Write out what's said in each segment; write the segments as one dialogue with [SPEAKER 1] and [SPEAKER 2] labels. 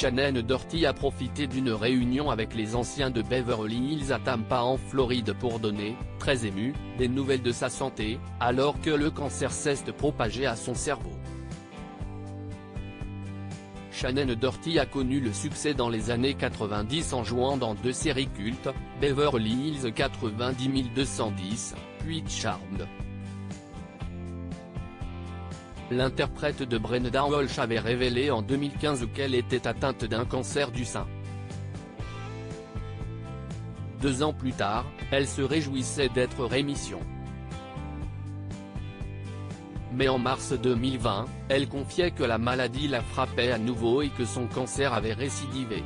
[SPEAKER 1] Shannon Doherty a profité d'une réunion avec les anciens de Beverly Hills à Tampa en Floride pour donner, très émue, des nouvelles de sa santé, alors que le cancer cesse de propager à son cerveau. Shannon Doherty a connu le succès dans les années 90 en jouant dans deux séries cultes, Beverly Hills 90210, puis Charmed. L'interprète de Brenda Walsh avait révélé en 2015 qu'elle était atteinte d'un cancer du sein. 2 ans plus tard, elle se réjouissait d'être rémission. Mais en mars 2020, elle confiait que la maladie la frappait à nouveau et que son cancer avait récidivé.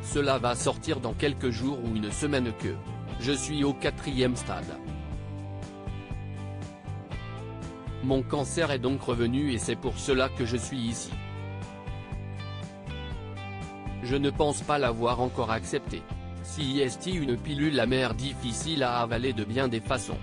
[SPEAKER 1] Cela va sortir dans quelques jours ou une semaine que je suis au 4e stade. Mon cancer est donc revenu et c'est pour cela que je suis ici. Je ne pense pas l'avoir encore accepté. Si est une pilule amère difficile à avaler de bien des façons.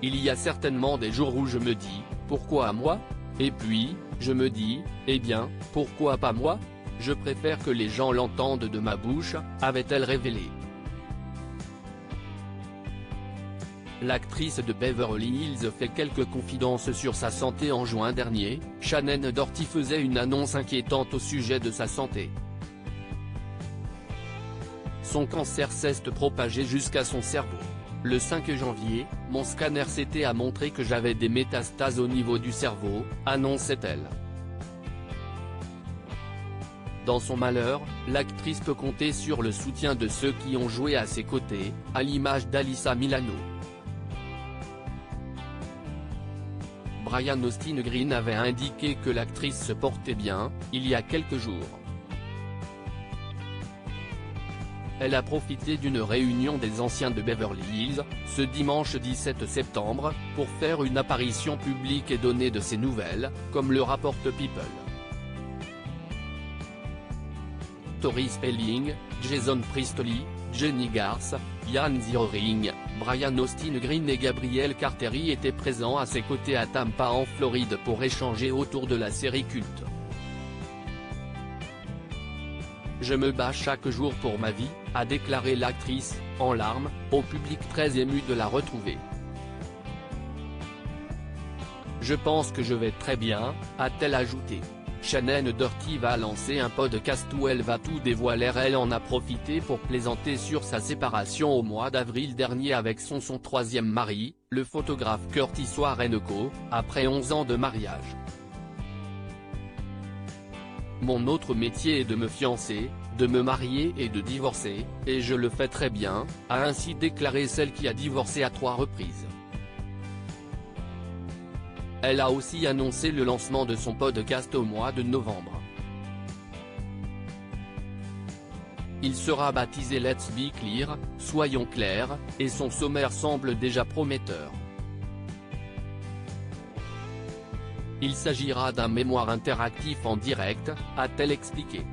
[SPEAKER 1] Il y a certainement des jours où je me dis, pourquoi à moi? Et puis, je me dis, eh bien, pourquoi pas moi? Je préfère que les gens l'entendent de ma bouche, avait-elle révélé. L'actrice de Beverly Hills fait quelques confidences sur sa santé en juin dernier. Shannon Doherty faisait une annonce inquiétante au sujet de sa santé. Son cancer cesse de propager jusqu'à son cerveau. Le 5 janvier, mon scanner CT a montré que j'avais des métastases au niveau du cerveau, annonçait-elle. Dans son malheur, l'actrice peut compter sur le soutien de ceux qui ont joué à ses côtés, à l'image d'Alyssa Milano. Brian Austin Green avait indiqué que l'actrice se portait bien, il y a quelques jours. Elle a profité d'une réunion des anciens de Beverly Hills, ce dimanche 17 septembre, pour faire une apparition publique et donner de ses nouvelles, comme le rapporte People. Tori Spelling, Jason Priestley, Jenny Garth, Ian Ziering, Brian Austin Green et Gabriel Carteri étaient présents à ses côtés à Tampa en Floride pour échanger autour de la série culte. Je me bats chaque jour pour ma vie, a déclaré l'actrice, en larmes, au public très ému de la retrouver. Je pense que je vais très bien, a-t-elle ajouté. Shannon Doherty va lancer un podcast où elle va tout dévoiler. Elle en a profité pour plaisanter sur sa séparation au mois d'avril dernier avec son 3e mari, le photographe Curtis Warrenco, après 11 ans de mariage. Mon autre métier est de me fiancer, de me marier et de divorcer, et je le fais très bien, a ainsi déclaré celle qui a divorcé à 3 reprises. Elle a aussi annoncé le lancement de son podcast au mois de novembre. Il sera baptisé Let's Be Clear, soyons clairs, et son sommaire semble déjà prometteur. Il s'agira d'un mémoire interactif en direct, a-t-elle expliqué.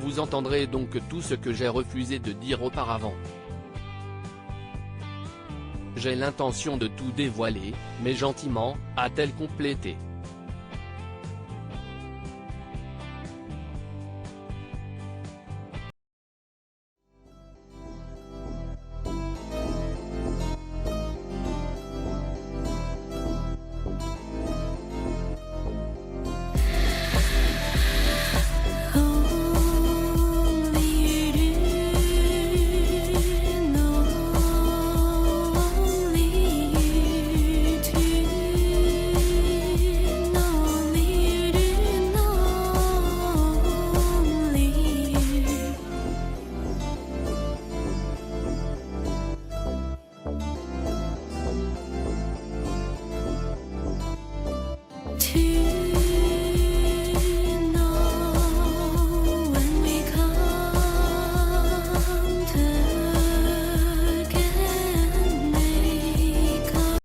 [SPEAKER 1] Vous entendrez donc tout ce que j'ai refusé de dire auparavant. J'ai l'intention de tout dévoiler, mais gentiment, a-t-elle complété.